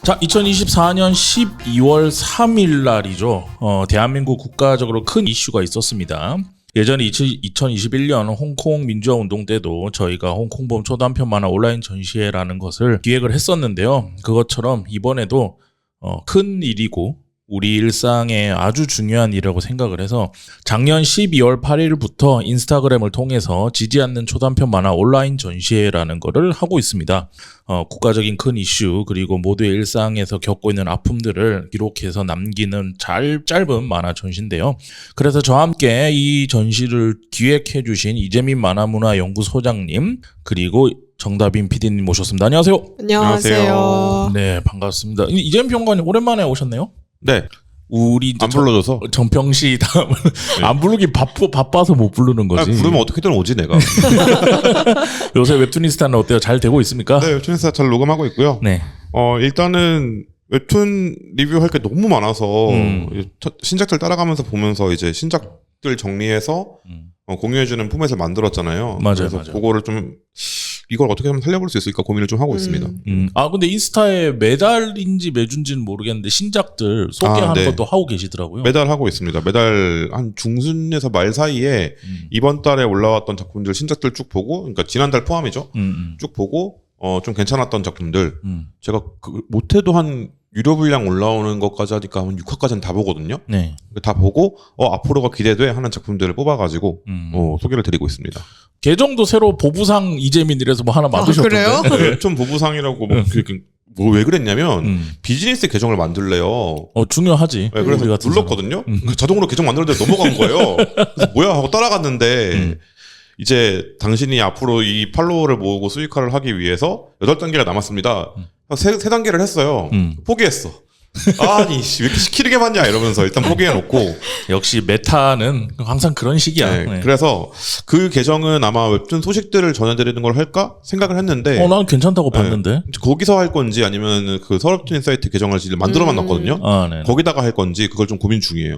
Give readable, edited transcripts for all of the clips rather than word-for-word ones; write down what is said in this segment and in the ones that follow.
자, 2024년 12월 3일 날이죠. 대한민국 국가적으로 큰 이슈가 있었습니다. 예전에 2021년 홍콩 민주화 운동 때도 저희가 홍콩범 초단편 만화 온라인 전시회라는 것을 기획을 했었는데요. 그것처럼 이번에도 큰 일이고 우리 일상에 아주 중요한 일이라고 생각을 해서 작년 12월 8일부터 인스타그램을 통해서 지지 않는 초단편 만화 온라인 전시회라는 거를 하고 있습니다. 국가적인 큰 이슈 그리고 모두의 일상에서 겪고 있는 아픔들을 기록해서 남기는 짧은 만화 전시인데요. 그래서 저와 함께 이 전시를 기획해 주신 이재민 만화문화연구소장님 그리고 정다빈 PD님 모셨습니다. 안녕하세요. 안녕하세요. 네, 반갑습니다. 이재민 평론가님 오랜만에 오셨네요. 네. 우리 안 불러줘서 정평씨 다음을 네. 안 부르긴 바빠서 못 부르는 거지. 부르면 어떻게든 오지 내가. 요새 웹툰인스타는 어때요? 잘 되고 있습니까? 네, 웹툰인스타 잘 녹음하고 있고요. 네. 일단은 웹툰 리뷰할 게 너무 많아서 신작들 따라가면서 보면서 이제 신작들 정리해서 공유해주는 포맷을 만들었잖아요. 맞아요, 그래서 맞아요. 그거를 좀 이걸 어떻게 하면 살려볼 수 있을까 고민을 좀 하고 있습니다. 근데 인스타에 매달인지 매준지는 모르겠는데 신작들 소개하는 네. 것도 하고 계시더라고요. 매달 하고 있습니다. 매달 한 중순에서 말 사이에 이번 달에 올라왔던 작품들 신작들 쭉 보고, 그러니까 지난달 포함이죠. 쭉 보고 좀 괜찮았던 작품들 제가 못해도 한 유료 분량 올라오는 것까지 하니까 한 6화까지는 다 보거든요. 네. 다 보고 앞으로가 기대돼 하는 작품들을 뽑아가지고 소개를 드리고 있습니다. 계정도 새로 보부상 이재민이라서 뭐 하나 만드셨던데. 그래요? 웹툰 보부상이라고 왜 그랬냐면 비즈니스 계정을 만들래요. 중요하지. 네, 그래서 우리 같은 눌렀거든요. 자동으로 계정 만들었는데 넘어간 거예요. 그래서 뭐야 하고 따라갔는데 이제 당신이 앞으로 이 팔로워를 모으고 수익화를 하기 위해서 8단계가 남았습니다. 세 단계를 했어요. 포기했어. 아니 왜 이렇게 시키게 맞냐 이러면서 일단 포기해놓고 역시 메타는 항상 그런 식이야. 네, 그래서 그 계정은 아마 웹툰 소식들을 전해드리는 걸 할까 생각을 했는데 난 괜찮다고 봤는데. 네, 거기서 할 건지 아니면 그 서랍툰 사이트 계정을 만들어만 놨거든요. 네. 거기다가 할 건지 그걸 좀 고민 중이에요.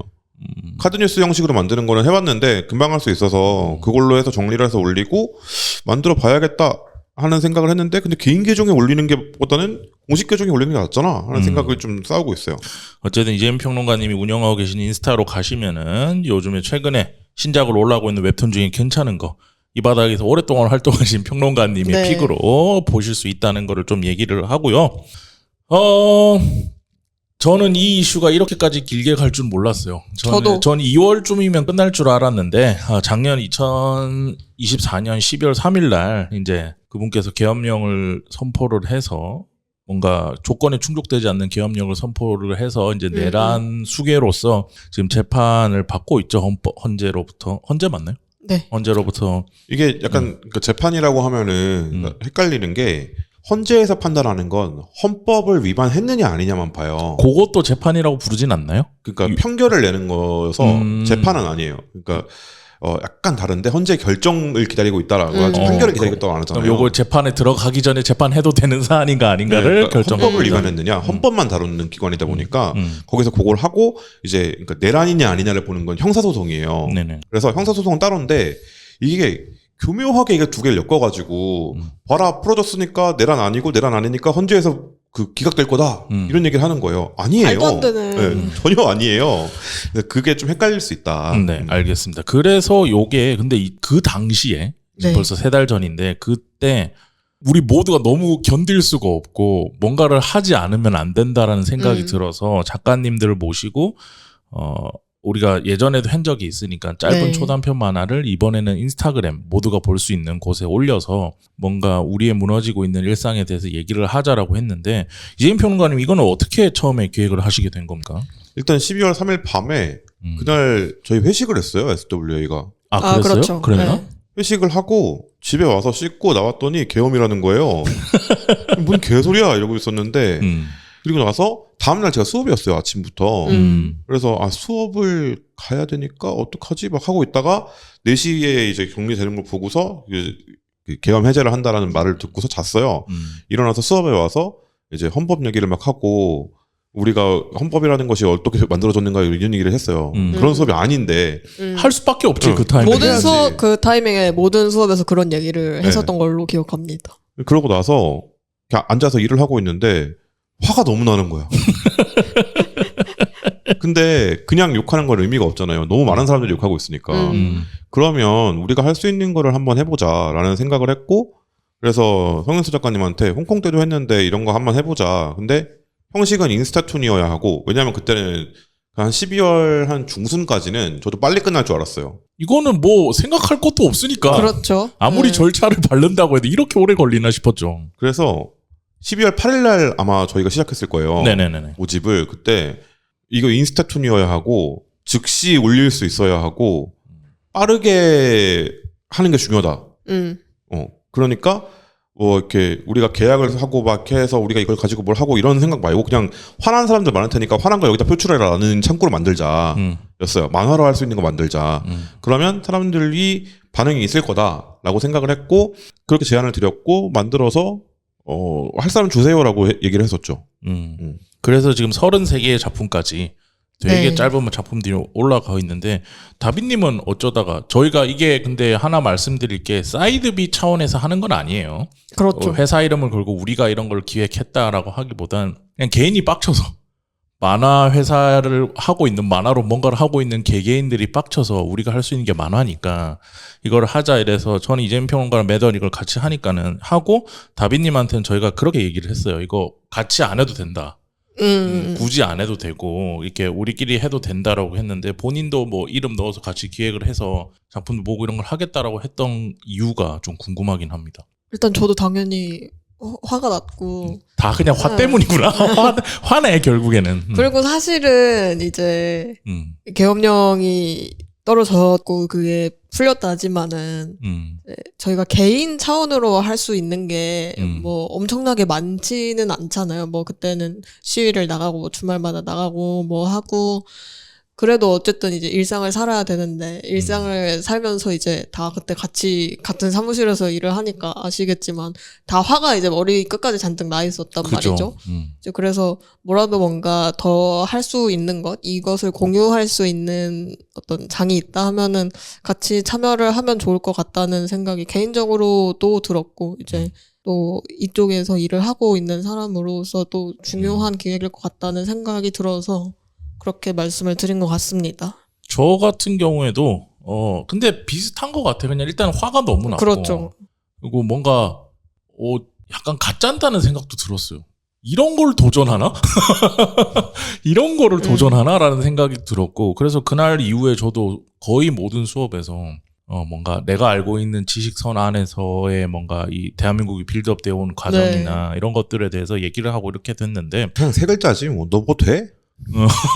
카드뉴스 형식으로 만드는 거는 해봤는데 금방 할 수 있어서 그걸로 해서 정리를 해서 올리고 만들어 봐야겠다 하는 생각을 했는데 근데 개인 계정에 올리는 게 보다는 공식 계정에 올리는 게 낫잖아 하는 생각을 좀 싸우고 있어요. 어쨌든 이재민 평론가님이 운영하고 계신 인스타로 가시면은 요즘에 최근에 신작으로 올라오고 있는 웹툰 중에 괜찮은 거 이 바닥에서 오랫동안 활동하신 평론가님의 네. 픽으로 보실 수 있다는 거를 좀 얘기를 하고요. 저는 이 이슈가 이렇게까지 길게 갈 줄 몰랐어요. 저도. 전 2월쯤이면 끝날 줄 알았는데 작년 2024년 12월 3일 날 이제 그분께서 계엄령을 선포를 해서 뭔가 조건에 충족되지 않는 계엄령을 선포를 해서 이제 내란 수괴로서 지금 재판을 받고 있죠. 헌재로부터. 헌재 맞나요? 네. 헌재로부터. 이게 약간 그 재판이라고 하면은 헷갈리는 게 헌재에서 판단하는 건 헌법을 위반했느냐 아니냐만 봐요. 그것도 재판이라고 부르진 않나요? 그러니까 판결을 내는 거여서 재판은 아니에요. 그러니까 약간 다른데 헌재 결정을 기다리고 있다라고 하지 판결을 기다리고 있다고 안 하잖아요. 그럼 요거 재판에 들어가기 전에 재판해도 되는 사안인가 아닌가를 그러니까 결정하고 헌법을 위반했느냐 헌법만 다루는 기관이다 보니까 거기서 그걸 하고 이제 그러니까 내란이냐 아니냐를 보는 건 형사소송이에요. 네네. 그래서 형사소송은 따로인데 이게 교묘하게 이게 두 개를 엮어가지고 봐라 풀어줬으니까 내란 아니고 내란 아니니까 헌재에서 그 기각될 거다 이런 얘기를 하는 거예요. 아니에요. 말도 안 되네. 네, 전혀 아니에요. 그게 좀 헷갈릴 수 있다. 네, 알겠습니다. 그래서 요게 근데 그 당시에 네. 벌써 3달 전인데 그때 우리 모두가 너무 견딜 수가 없고 뭔가를 하지 않으면 안 된다라는 생각이 들어서 작가님들을 모시고 우리가 예전에도 한 적이 있으니까 짧은 네. 초단편 만화를 이번에는 인스타그램 모두가 볼 수 있는 곳에 올려서 뭔가 우리의 무너지고 있는 일상에 대해서 얘기를 하자라고 했는데 이재민 평론가님 이거는 어떻게 처음에 기획을 하시게 된 겁니까? 일단 12월 3일 밤에 그날 저희 회식을 했어요. SWA가. 그랬어요? 그렇죠. 그랬나? 네. 회식을 하고 집에 와서 씻고 나왔더니 계엄이라는 거예요. 뭔 개소리야 이러고 있었는데 그리고 나서 다음날 제가 수업이었어요. 아침부터. 그래서 수업을 가야 되니까 어떡하지 막 하고 있다가 4시에 이제 격리되는 걸 보고서 계엄 해제를 한다라는 말을 듣고서 잤어요. 일어나서 수업에 와서 이제 헌법 얘기를 막 하고 우리가 헌법이라는 것이 어떻게 만들어졌는가 이런 얘기를 했어요. 그런 수업이 아닌데 할 수밖에 없지 그 타이밍에. 모든 수업 그 타이밍에 모든 수업에서 그런 얘기를 했었던 걸로 기억합니다. 그러고 나서 그냥 앉아서 일을 하고 있는데 화가 너무 나는 거야. 근데 그냥 욕하는 건 의미가 없잖아요. 너무 많은 사람들이 욕하고 있으니까. 그러면 우리가 할 수 있는 거를 한번 해보자라는 생각을 했고, 그래서 성현수 작가님한테 홍콩 때도 했는데 이런 거 한번 해보자. 근데 형식은 인스타툰이어야 하고, 왜냐면 그때는 한 12월 한 중순까지는 저도 빨리 끝날 줄 알았어요. 이거는 뭐 생각할 것도 없으니까. 그렇죠. 아무리 절차를 바른다고 해도 이렇게 오래 걸리나 싶었죠. 그래서 12월 8일 날 아마 저희가 시작했을 거예요. 네네네. 모집을. 그때 이거 인스타툰이어야 하고, 즉시 올릴 수 있어야 하고, 빠르게 하는 게 중요하다. 그러니까 뭐 이렇게 우리가 계약을 하고 막 해서 우리가 이걸 가지고 뭘 하고 이런 생각 말고 그냥 화난 사람들 많을 테니까 화난 거 여기다 표출해라라는 창구를 만들자 였어요. 만화로 할 수 있는 거 만들자. 그러면 사람들이 반응이 있을 거다라고 생각을 했고, 그렇게 제안을 드렸고 만들어서 할 사람 주세요라고 얘기를 했었죠. 그래서 지금 33개의 작품까지 되게 네. 짧은 작품들이 올라가 있는데, 다빈님은 어쩌다가, 저희가 이게 근데 하나 말씀드릴 게 사이드비 차원에서 하는 건 아니에요. 그렇죠. 회사 이름을 걸고 우리가 이런 걸 기획했다라고 하기보단 그냥 개인이 빡쳐서, 만화 회사를 하고 있는, 만화로 뭔가를 하고 있는 개개인들이 빡쳐서 우리가 할 수 있는 게 만화니까 이걸 하자 이래서, 저는 이재민 평론가랑 매달 이걸 같이 하니까는 하고, 다빈님한테는 저희가 그렇게 얘기를 했어요. 이거 같이 안 해도 된다. 굳이 안 해도 되고 이렇게 우리끼리 해도 된다라고 했는데, 본인도 뭐 이름 넣어서 같이 기획을 해서 작품도 보고 이런 걸 하겠다라고 했던 이유가 좀 궁금하긴 합니다. 일단 저도 당연히 화가 났고. 다 그냥 화 때문이구나. 화내 결국에는. 그리고 사실은 이제 계엄령이 떨어졌고 그게 풀렸다 하지만은 저희가 개인 차원으로 할 수 있는 게 뭐 엄청나게 많지는 않잖아요. 뭐 그때는 시위를 나가고 뭐 주말마다 나가고 뭐 하고, 그래도 어쨌든 이제 일상을 살아야 되는데, 일상을 살면서 이제 다 그때 같이 같은 사무실에서 일을 하니까 아시겠지만 다 화가 이제 머리 끝까지 잔뜩 나 있었단 그죠. 말이죠. 이제 그래서 뭐라도 뭔가 더 할 수 있는 것, 이것을 공유할 수 있는 어떤 장이 있다 하면은 같이 참여를 하면 좋을 것 같다는 생각이 개인적으로도 들었고, 이제 또 이쪽에서 일을 하고 있는 사람으로서 또 중요한 기획일 것 같다는 생각이 들어서 그렇게 말씀을 드린 것 같습니다. 저 같은 경우에도 근데 비슷한 것 같아. 그냥 일단 화가 너무 났고, 그렇죠. 그리고 뭔가 약간 가짠다는 생각도 들었어요. 이런 걸 도전하나? 이런 거를 도전하나라는 생각이 들었고, 그래서 그날 이후에 저도 거의 모든 수업에서 뭔가 내가 알고 있는 지식선 안에서의 뭔가 이 대한민국이 빌드업 되어 온 과정이나 이런 것들에 대해서 얘기를 하고 이렇게 됐는데, 그냥 세 글자지 뭐. 너 뭐 돼?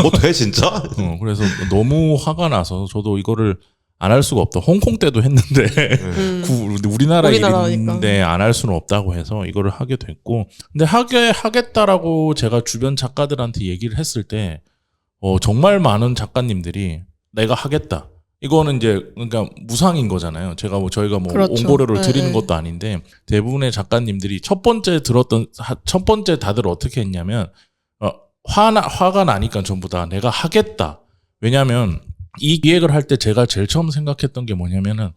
뭐 돼 진짜? 그래서 너무 화가 나서 저도 이거를 안 할 수가 없다. 홍콩 때도 했는데 우리나라 일인데 안 할 수는 없다고 해서 이거를 하게 됐고, 근데 하겠다라고 제가 주변 작가들한테 얘기를 했을 때 정말 많은 작가님들이 내가 하겠다. 이거는 이제 그러니까 무상인 거잖아요. 저희가 뭐 그렇죠. 옹고료를 드리는 것도 아닌데, 대부분의 작가님들이 첫 번째 다들 어떻게 했냐면 화가 나니까 전부 다 내가 하겠다. 왜냐하면 이 기획을 할 때 제가 제일 처음 생각했던 게 뭐냐면은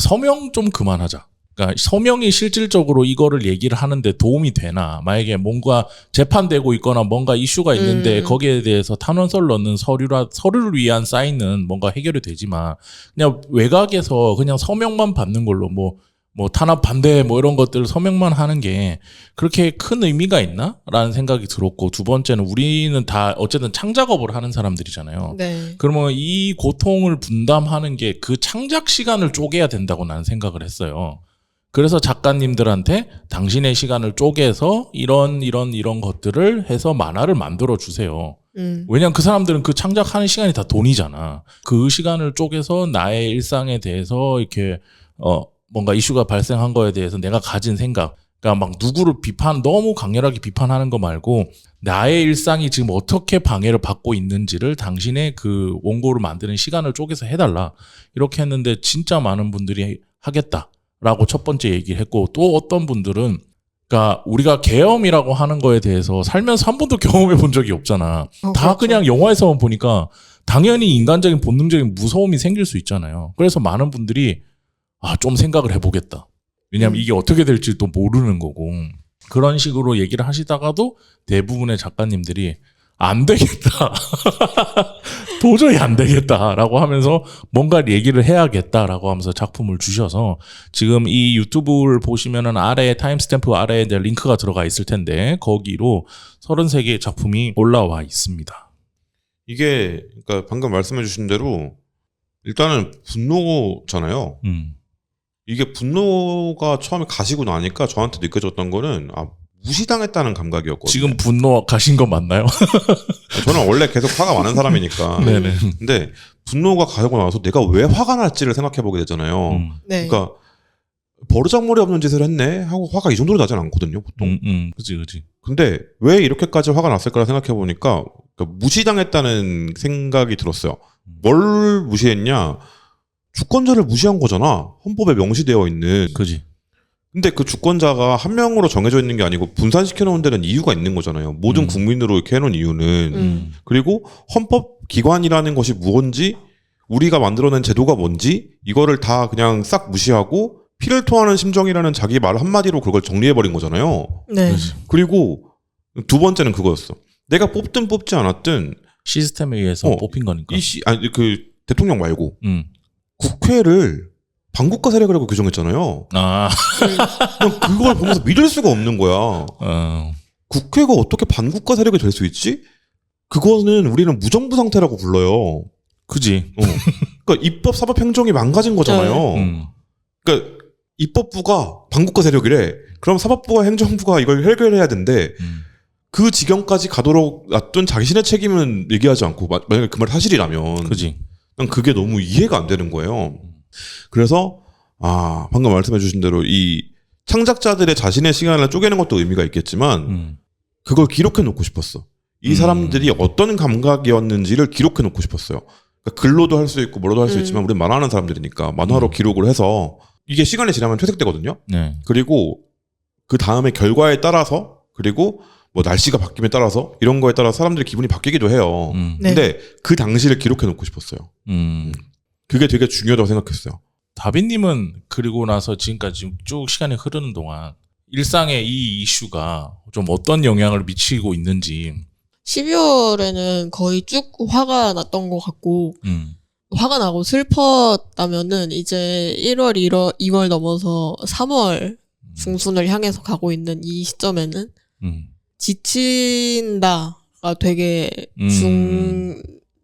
서명 좀 그만하자. 그러니까 서명이 실질적으로 이거를 얘기를 하는데 도움이 되나. 만약에 뭔가 재판되고 있거나 뭔가 이슈가 있는데 거기에 대해서 탄원서를 넣는 서류를 위한 사인은 뭔가 해결이 되지만, 그냥 외곽에서 그냥 서명만 받는 걸로 뭐 탄압 반대 뭐 이런 것들 서명만 하는 게 그렇게 큰 의미가 있나? 라는 생각이 들었고, 두 번째는 우리는 다 어쨌든 창작업을 하는 사람들이잖아요. 네. 그러면 이 고통을 분담하는 게 그 창작 시간을 쪼개야 된다고 나는 생각을 했어요. 그래서 작가님들한테 당신의 시간을 쪼개서 이런 것들을 해서 만화를 만들어 주세요. 왜냐면 그 사람들은 그 창작하는 시간이 다 돈이잖아. 그 시간을 쪼개서 나의 일상에 대해서 이렇게 뭔가 이슈가 발생한 거에 대해서 내가 가진 생각, 그러니까 막 누구를 너무 강렬하게 비판하는 거 말고 나의 일상이 지금 어떻게 방해를 받고 있는지를 당신의 그 원고를 만드는 시간을 쪼개서 해달라. 이렇게 했는데 진짜 많은 분들이 하겠다라고 첫 번째 얘기를 했고, 또 어떤 분들은 그러니까 우리가 계엄이라고 하는 거에 대해서 살면서 한 번도 경험해 본 적이 없잖아. 다 그렇죠. 그냥 영화에서만 보니까 당연히 인간적인 본능적인 무서움이 생길 수 있잖아요. 그래서 많은 분들이 좀 생각을 해보겠다. 왜냐하면 이게 어떻게 될지 또 모르는 거고. 그런 식으로 얘기를 하시다가도 대부분의 작가님들이 안 되겠다. 도저히 안 되겠다라고 하면서 뭔가 얘기를 해야겠다라고 하면서 작품을 주셔서 지금 이 유튜브를 보시면은 아래에 타임스탬프 아래에 이제 링크가 들어가 있을 텐데 거기로 33개의 작품이 올라와 있습니다. 이게 그러니까 방금 말씀해 주신 대로 일단은 분노잖아요. 이게 분노가 처음에 가시고 나니까 저한테 느껴졌던 거는 무시당했다는 감각이었거든요. 지금 분노 가신 거 맞나요? 저는 원래 계속 화가 많은 사람이니까. 네네. 근데 분노가 가고 나서 내가 왜 화가 날지를 생각해보게 되잖아요. 네. 그러니까 버르장머리 없는 짓을 했네 하고 화가 이 정도로 나진 않거든요, 보통. 그치. 근데 왜 이렇게까지 화가 났을까 생각해보니까 그러니까 무시당했다는 생각이 들었어요. 뭘 무시했냐? 주권자를 무시한 거잖아. 헌법에 명시되어 있는. 그지. 근데 그 주권자가 한 명으로 정해져 있는 게 아니고 분산시켜 놓은 데는 이유가 있는 거잖아요. 모든 국민으로 이렇게 해놓은 이유는. 그리고 헌법 기관이라는 것이 무언지, 우리가 만들어낸 제도가 뭔지, 이거를 다 그냥 싹 무시하고 피를 토하는 심정이라는 자기 말 한마디로 그걸 정리해버린 거잖아요. 네. 그리고 두 번째는 그거였어. 내가 뽑든 뽑지 않았든 시스템에 의해서 뽑힌 거니까. 그 대통령 말고 국회를 반국가 세력이라고 규정했잖아요. 그냥 그걸 보면서 믿을 수가 없는 거야. 국회가 어떻게 반국가 세력이 될 수 있지? 그거는 우리는 무정부 상태라고 불러요. 그지. 그러니까 입법, 사법, 행정이 망가진 거잖아요. 그러니까 입법부가 반국가 세력이래. 그럼 사법부가 행정부가 이걸 해결해야 된대. 그 지경까지 가도록 놔둔 자신의 책임은 얘기하지 않고 만약에 그 말 사실이라면 그지. 난 그게 너무 이해가 안 되는 거예요. 그래서 방금 말씀해 주신 대로 이 창작자들의 자신의 시간을 쪼개는 것도 의미가 있겠지만 그걸 기록해 놓고 싶었어. 이 사람들이 어떤 감각이었는지를 기록해 놓고 싶었어요. 그러니까 글로도 할 수 있고 뭐로도 할 수 있지만 우리는 만화하는 사람들이니까 만화로 기록을 해서 이게 시간이 지나면 퇴색되거든요. 네. 그리고 그 다음에 결과에 따라서 그리고 뭐 날씨가 바뀜에 따라서 이런 거에 따라 사람들의 기분이 바뀌기도 해요. 네. 근데 그 당시를 기록해 놓고 싶었어요. 그게 되게 중요하다고 생각했어요. 다빈님은 그리고 나서 지금까지 쭉 시간이 흐르는 동안 일상에 이 이슈가 좀 어떤 영향을 미치고 있는지. 12월에는 거의 쭉 화가 났던 것 같고 화가 나고 슬펐다면은 이제 1월, 2월 넘어서 3월 중순을 향해서 가고 있는 이 시점에는 지친다가 되게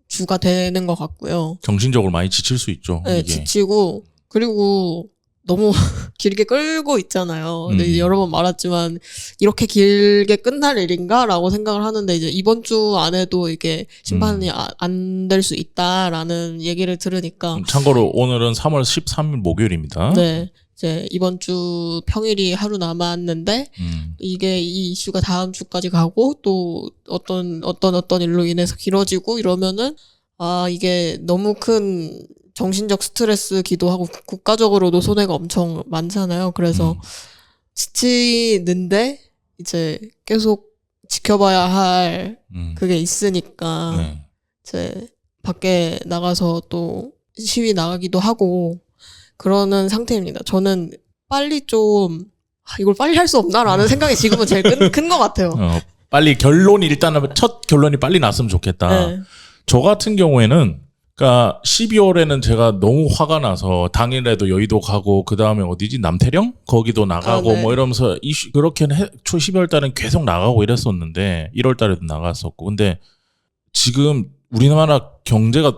주가 되는 것 같고요. 정신적으로 많이 지칠 수 있죠. 네, 이게. 지치고 그리고 너무 길게 끌고 있잖아요. 근데 여러 번 말했지만 이렇게 길게 끝날 일인가라고 생각을 하는데 이제 이번 주 안에도 이게 심판이 안 될 수 있다라는 얘기를 들으니까. 참고로 오늘은 3월 13일 목요일입니다. 네. 이제 이번 주 평일이 하루 남았는데 이게 이 이슈가 다음 주까지 가고 또 어떤 일로 인해서 길어지고 이러면은 이게 너무 큰 정신적 스트레스기도 하고 국가적으로도 손해가 엄청 많잖아요. 그래서 지치는데 이제 계속 지켜봐야 할 그게 있으니까 네. 이제 밖에 나가서 또 시위 나가기도 하고 그러는 상태입니다. 저는 빨리 좀 이걸 빨리 할 수 없나라는 생각이 지금은 제일 큰 것 같아요. 빨리 결론이 일단은 첫 결론이 빨리 났으면 좋겠다. 네. 저 같은 경우에는 그러니까 12월에는 제가 너무 화가 나서 당일에도 여의도 가고 그 다음에 어디지 남태령 거기도 나가고 네. 뭐 이러면서 그렇게 초 12월 달은 계속 나가고 이랬었는데 1월 달에도 나갔었고 근데 지금 우리나라 경제가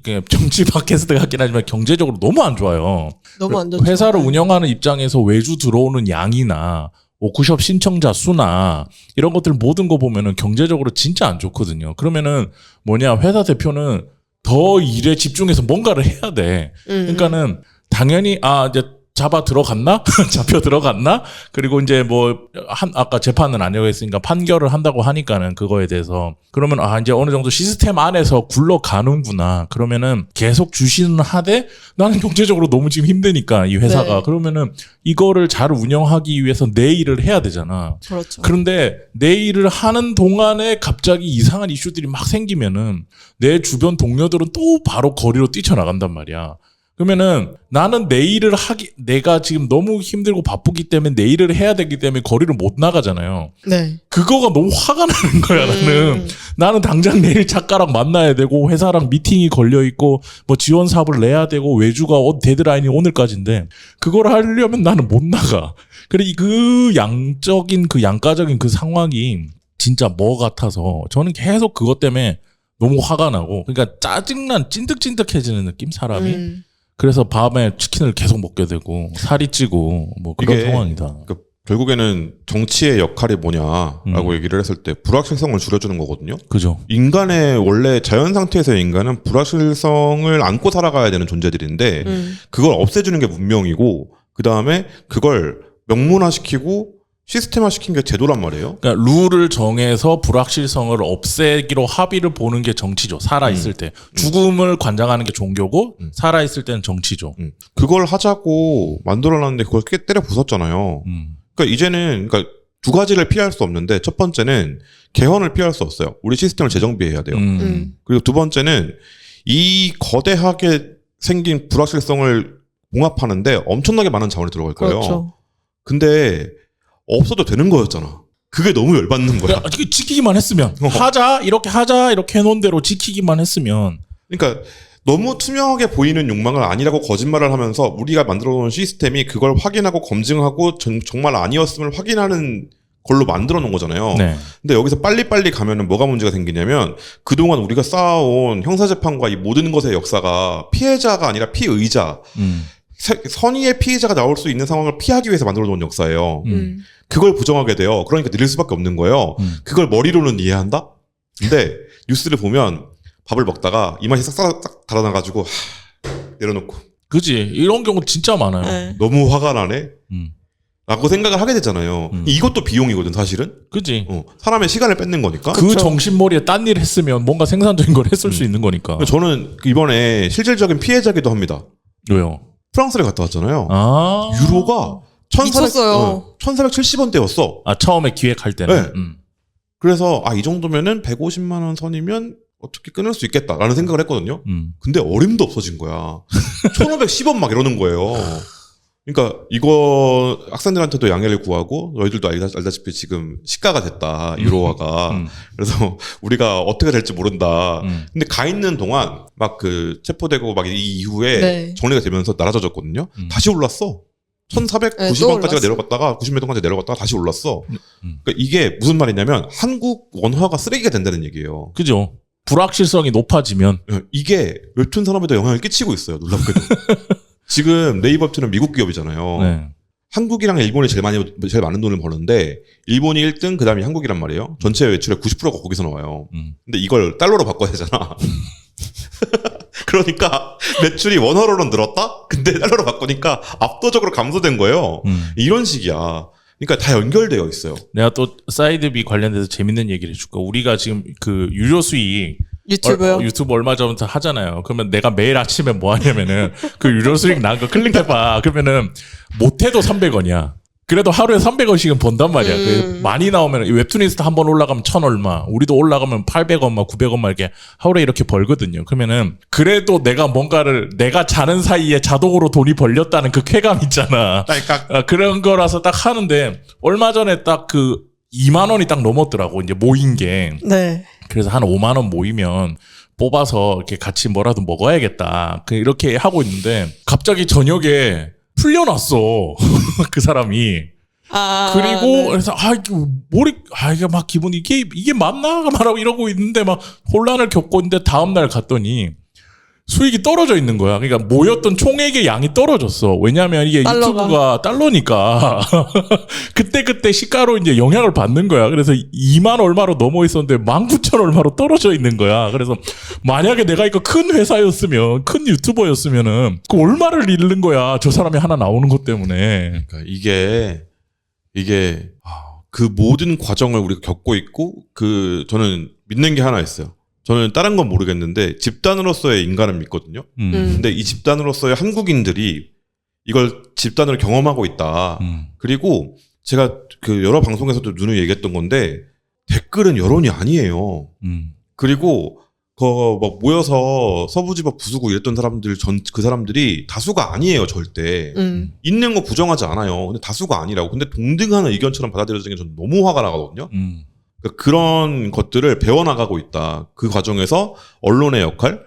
그냥 정치 팟캐스트 같긴 하지만 경제적으로 너무 안 좋아요. 너무 안 좋죠. 회사를 운영하는 입장에서 외주 들어오는 양이나 워크숍 신청자 수나 이런 것들 모든 거 보면은 경제적으로 진짜 안 좋거든요. 그러면은 뭐냐 회사 대표는 더 일에 집중해서 뭔가를 해야 돼. 그러니까는 당연히 이제 잡아 들어갔나? 잡혀 들어갔나? 그리고 이제 아까 재판은 아니라고 했으니까 판결을 한다고 하니까는 그거에 대해서 그러면 이제 어느 정도 시스템 안에서 굴러가는구나. 그러면은 계속 주시는 하되 나는 경제적으로 너무 지금 힘드니까 이 회사가. 네. 그러면은 이거를 잘 운영하기 위해서 내 일을 해야 되잖아. 그렇죠. 그런데 내 일을 하는 동안에 갑자기 이상한 이슈들이 막 생기면은 내 주변 동료들은 또 바로 거리로 뛰쳐나간단 말이야. 그러면은 나는 내 일을 내가 지금 너무 힘들고 바쁘기 때문에 내 일을 해야 되기 때문에 거리를 못 나가잖아요. 네. 그거가 너무 화가 나는 거야, 나는 당장 내일 작가랑 만나야 되고, 회사랑 미팅이 걸려있고, 뭐 지원 사업을 내야 되고, 외주가 데드라인이 오늘까지인데, 그걸 하려면 나는 못 나가. 그래, 그 양가적인 그 상황이 진짜 뭐 같아서, 저는 계속 그것 때문에 너무 화가 나고, 그러니까 짜증난 찐득찐득해지는 느낌, 사람이. 그래서 밤에 치킨을 계속 먹게 되고 살이 찌고 뭐 그런 상황이다. 결국에는 정치의 역할이 뭐냐라고 얘기를 했을 때 불확실성을 줄여주는 거거든요. 그죠. 인간의 원래 자연 상태에서의 인간은 불확실성을 안고 살아가야 되는 존재들인데 그걸 없애주는 게 문명이고 그 다음에 그걸 명문화시키고 시스템화시킨 게 제도란 말이에요. 그러니까 룰을 정해서 불확실성을 없애기로 합의를 보는 게 정치죠. 살아있을 때. 죽음을 관장하는 게 종교고 살아있을 때는 정치죠. 그걸 하자고 만들어놨는데 그걸 때려 부쉈잖아요. 그러니까 이제는 두 가지를 피할 수 없는데 첫 번째는 개헌을 피할 수 없어요. 우리 시스템을 재정비해야 돼요. 그리고 두 번째는 이 거대하게 생긴 불확실성을 봉합하는데 엄청나게 많은 자원이 들어갈 거예요. 그렇죠. 근데 없어도 되는 거였잖아. 그게 너무 열받는 거야. 지키기만 했으면 이렇게 해놓은 대로 지키기만 했으면. 그러니까 너무 투명하게 보이는 욕망을 아니라고 거짓말을 하면서 우리가 만들어놓은 시스템이 그걸 확인하고 검증하고 정말 아니었음을 확인하는 걸로 만들어 놓은 거잖아요. 네. 근데 여기서 빨리빨리 가면은 뭐가 문제가 생기냐면 그동안 우리가 쌓아온 형사재판과 이 모든 것의 역사가 피해자가 아니라 피의자 선의의 피해자가 나올 수 있는 상황을 피하기 위해서 만들어 놓은 역사예요. 그걸 부정하게 돼요. 그러니까 느릴 수밖에 없는 거예요. 그걸 머리로는 이해한다? 근데 뉴스를 보면 밥을 먹다가 이 맛이 싹 달아나가지고 내려놓고 그지. 이런 경우 진짜 많아요. 네. 너무 화가 나네? 라고 생각을 하게 되잖아요. 이것도 비용이거든 사실은. 그지. 사람의 시간을 뺏는 거니까. 그 정신머리에 딴 일 했으면 뭔가 생산적인 걸 했을 수 있는 거니까. 저는 이번에 실질적인 피해자기도 합니다. 왜요? 프랑스를 갔다 왔잖아요. 아. 유로가 미쳤어요. 1470원대였어. 처음에 기획할 때는. 네. 그래서 이 정도면은 150만 원 선이면 어떻게 끊을 수 있겠다라는 생각을 했거든요. 근데 어림도 없어진 거야. 1510원 막 이러는 거예요. 그러니까 이거 학생들한테도 양해를 구하고 너희들도 알다시피 지금 시가가 됐다. 유로화가. 그래서 우리가 어떻게 될지 모른다. 근데 가 있는 동안 막 체포되고 막 이 이후에 네. 정리가 되면서 날아졌거든요. 다시 올랐어. 1490원까지가 내려갔다가 90몇 원까지 내려갔다가 다시 올랐어. 그러니까 이게 무슨 말이냐면 한국 원화가 쓰레기가 된다는 얘기예요. 그죠. 불확실성이 높아지면 이게 웹툰 산업에도 영향을 끼치고 있어요. 놀랍게도. 지금 네이버트는 미국 기업이잖아요. 네. 한국이랑 일본이 제일 많은 돈을 버는데 일본이 1등 그다음이 한국이란 말이에요. 전체 외출의 90%가 거기서 나와요. 근데 이걸 달러로 바꿔야 되잖아. 그러니까 매출이 원화로는 늘었다? 근데 달러로 바꾸니까 압도적으로 감소된 거예요. 이런 식이야. 그러니까 다 연결되어 있어요. 내가 또 사이드비 관련돼서 재밌는 얘기를 해줄까? 우리가 지금 그 유료 수익 유튜브요? 유튜브 얼마 전부터 하잖아요. 그러면 내가 매일 아침에 뭐 하냐면은 그 유료 수익 나온 거 클릭해봐. 그러면은 못해도 300원이야. 그래도 하루에 300원씩은 번단 말이야. 많이 나오면 웹툰리스트 한 번 올라가면 1000 얼마, 우리도 올라가면 800원, 막 900원 막 이렇게 하루에 이렇게 벌거든요. 그러면은 그래도 내가 뭔가를 내가 자는 사이에 자동으로 돈이 벌렸다는 그 쾌감 있잖아. 그런 거라서 딱 하는데 얼마 전에 딱 2만 원이 딱 넘었더라고. 이제 모인 게. 네. 그래서 한 5만 원 모이면 뽑아서 이렇게 같이 뭐라도 먹어야겠다. 이렇게 하고 있는데 갑자기 저녁에 풀려났어. 그 사람이. 그리고 네. 그래서 이게 막 기분이 이게 맞나 말하고 이러고 있는데 막 혼란을 겪고 있는데 다음 날 갔더니 수익이 떨어져 있는 거야. 그러니까 모였던 총액의 양이 떨어졌어. 왜냐하면 이게 유튜브가 달러니까 그때 시가로 이제 영향을 받는 거야. 그래서 2만 얼마로 넘어 있었는데 19,000 얼마로 떨어져 있는 거야. 그래서 만약에 내가 이거 큰 회사였으면, 큰 유튜버였으면은 그 얼마를 잃는 거야. 저 사람이 하나 나오는 것 때문에. 그러니까 이게 그 모든 과정을 우리가 겪고 있고 저는 믿는 게 하나 있어요. 저는 다른 건 모르겠는데 집단으로서의 인간은 믿거든요. 근데 이 집단으로서의 한국인들이 이걸 집단으로 경험하고 있다. 그리고 제가 여러 방송에서도 누누이 얘기했던 건데 댓글은 여론이 아니에요. 그리고 막 모여서 서부지법 부수고 이랬던 사람들 그 사람들이 다수가 아니에요, 절대. 있는 거 부정하지 않아요. 근데 다수가 아니라고. 근데 동등한 의견처럼 받아들여지는 게 저는 너무 화가 나거든요. 그러니까 그런 것들을 배워나가고 있다. 그 과정에서 언론의 역할,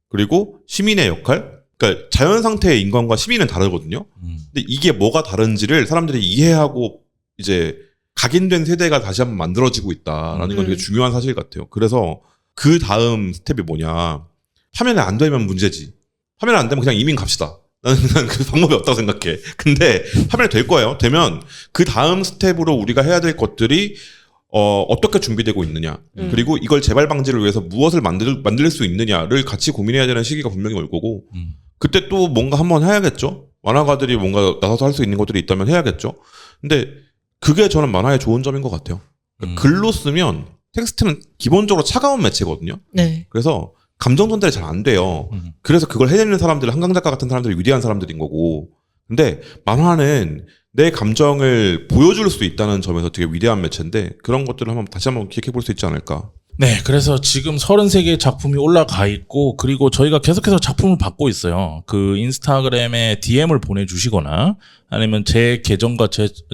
그리고 시민의 역할, 그러니까 자연 상태의 인간과 시민은 다르거든요. 근데 이게 뭐가 다른지를 사람들이 이해하고 이제 각인된 세대가 다시 한번 만들어지고 있다라는 건 되게 중요한 사실 같아요. 그래서 그 다음 스텝이 뭐냐. 파면이 안 되면 문제지. 파면 안 되면 그냥 이민 갑시다. 나는 그 방법이 없다고 생각해. 근데 파면이 될 거예요. 되면 그 다음 스텝으로 우리가 해야 될 것들이 어떻게 준비되고 있느냐. 그리고 이걸 재발 방지를 위해서 무엇을 만들 수 있느냐를 같이 고민해야 되는 시기가 분명히 올 거고. 그때 또 뭔가 한번 해야겠죠. 만화가들이 뭔가 나서서 할 수 있는 것들이 있다면 해야겠죠. 근데 그게 저는 만화의 좋은 점인 것 같아요. 그러니까 글로 쓰면 텍스트는 기본적으로 차가운 매체거든요. 네. 그래서 감정 전달이 잘 안 돼요. 그래서 그걸 해내는 사람들, 한강 작가 같은 사람들이 위대한 사람들인 거고. 근데 만화는 내 감정을 보여줄 수 있다는 점에서 되게 위대한 매체인데 그런 것들을 다시 한번 기획해 볼 수 있지 않을까. 네, 그래서 지금 33개의 작품이 올라가 있고, 그리고 저희가 계속해서 작품을 받고 있어요. 그 인스타그램에 DM을 보내주시거나, 아니면 제 계정과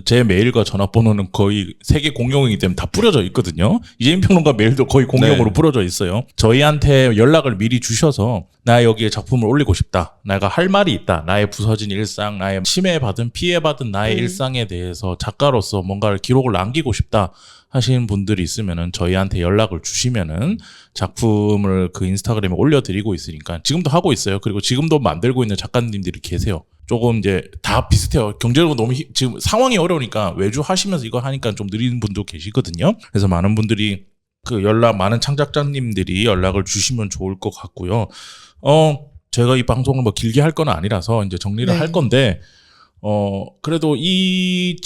제 메일과 전화번호는 거의 세계 공용이기 때문에 다 뿌려져 있거든요. 이재민 평론가 메일도 거의 공용으로 네. 뿌려져 있어요. 저희한테 연락을 미리 주셔서, 나 여기에 작품을 올리고 싶다. 내가 할 말이 있다. 나의 부서진 일상, 나의 침해받은, 피해받은 나의 일상에 대해서 작가로서 뭔가를 기록을 남기고 싶다. 하시는 분들이 있으면은 저희한테 연락을 주시면은 작품을 그 인스타그램에 올려드리고 있으니까 지금도 하고 있어요. 그리고 지금도 만들고 있는 작가님들이 계세요. 조금 이제 다 비슷해요. 경제적으로 너무 지금 상황이 어려우니까 외주 하시면서 이거 하니까 좀 느리는 분도 계시거든요. 그래서 많은 분들이 많은 창작자님들이 연락을 주시면 좋을 것 같고요. 제가 이 방송을 뭐 길게 할 건 아니라서 이제 정리를 할 건데, 그래도 이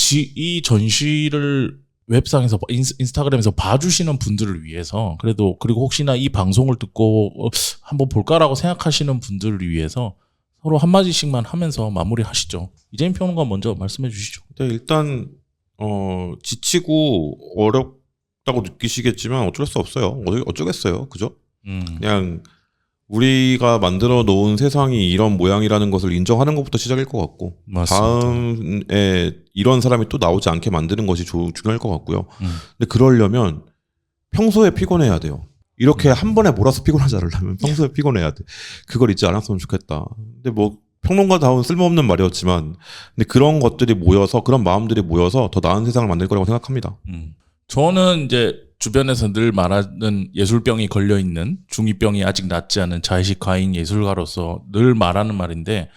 전시를 웹상에서 인스타그램에서 봐주시는 분들을 위해서 그리고 혹시나 이 방송을 듣고 한번 볼까라고 생각하시는 분들을 위해서 서로 한마디씩만 하면서 마무리하시죠. 이재민 평론가 먼저 말씀해 주시죠. 네, 일단 지치고 어렵다고 느끼시겠지만 어쩔 수 없어요. 어쩌겠어요. 그죠? 그냥 우리가 만들어 놓은 세상이 이런 모양이라는 것을 인정하는 것부터 시작일 것 같고, 맞습니다. 다음에 이런 사람이 또 나오지 않게 만드는 것이 중요할 것 같고요. 근데 그러려면 평소에 피곤해야 돼요. 이렇게 한 번에 몰아서 피곤하지 않으려면 평소에 피곤해야 돼. 그걸 잊지 않았으면 좋겠다. 근데 뭐 평론가다운 쓸모없는 말이었지만, 근데 그런 것들이 모여서, 그런 마음들이 모여서 더 나은 세상을 만들 거라고 생각합니다. 저는 이제 주변에서 늘 말하는 예술병이 걸려있는, 중2병이 아직 낫지 않은 자의식 과잉 예술가로서 늘 말하는 말인데,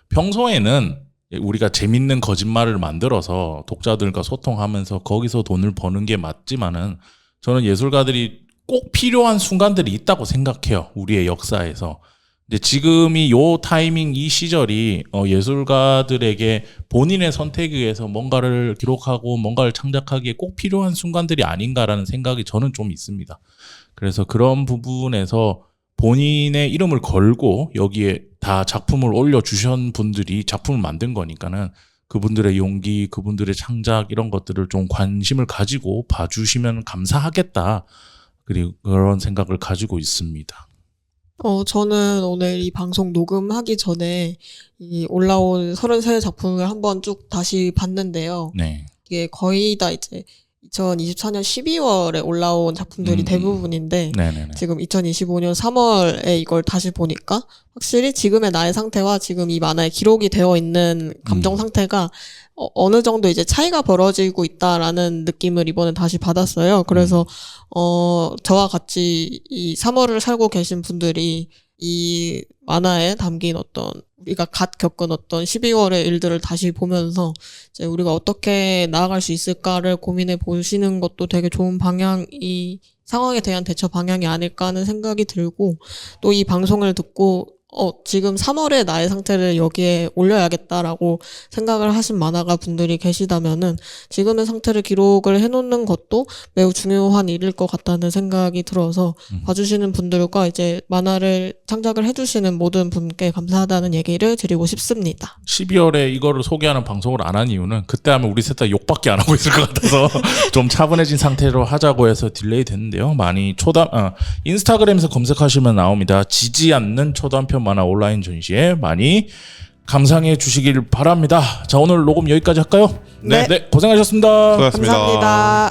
평소에는 우리가 재밌는 거짓말을 만들어서 독자들과 소통하면서 거기서 돈을 버는 게 맞지만은, 저는 예술가들이 꼭 필요한 순간들이 있다고 생각해요. 우리의 역사에서. 근데 지금이 요 타이밍, 이 시절이 예술가들에게 본인의 선택에 의해서 뭔가를 기록하고 뭔가를 창작하기에 꼭 필요한 순간들이 아닌가라는 생각이 저는 좀 있습니다. 그래서 그런 부분에서 본인의 이름을 걸고 여기에 다 작품을 올려주신 분들이 작품을 만든 거니까는 그분들의 용기, 그분들의 창작 이런 것들을 좀 관심을 가지고 봐주시면 감사하겠다. 그리고 그런 생각을 가지고 있습니다. 저는 오늘 이 방송 녹음하기 전에 이 올라온 33 작품을 한번 쭉 다시 봤는데요. 네. 이게 거의 다 이제 2024년 12월에 올라온 작품들이 대부분인데, 네네네. 지금 2025년 3월에 이걸 다시 보니까 확실히 지금의 나의 상태와 지금 이 만화에 기록이 되어 있는 감정 상태가 어느 정도 이제 차이가 벌어지고 있다라는 느낌을 이번에 다시 받았어요. 그래서 저와 같이 이 3월을 살고 계신 분들이 이 만화에 담긴 우리가 갓 겪은 12월의 일들을 다시 보면서 이제 우리가 어떻게 나아갈 수 있을까를 고민해 보시는 것도 되게 좋은 상황에 대한 대처 방향이 아닐까 하는 생각이 들고, 또 이 방송을 듣고 지금 3월에 나의 상태를 여기에 올려야겠다라고 생각을 하신 만화가 분들이 계시다면은 지금의 상태를 기록을 해놓는 것도 매우 중요한 일일 것 같다는 생각이 들어서 봐주시는 분들과 이제 만화를 창작을 해주시는 모든 분께 감사하다는 얘기를 드리고 싶습니다. 12월에 이거를 소개하는 방송을 안 한 이유는 그때 하면 우리 셋 다 욕밖에 안 하고 있을 것 같아서 좀 차분해진 상태로 하자고 해서 딜레이 됐는데요. 많이 인스타그램에서 검색하시면 나옵니다. 지지 않는 초단편 만화 온라인 전시에 많이 감상해 주시길 바랍니다. 자, 오늘 녹음 여기까지 할까요? 네. 고생하셨습니다. 수고하셨습니다. 감사합니다.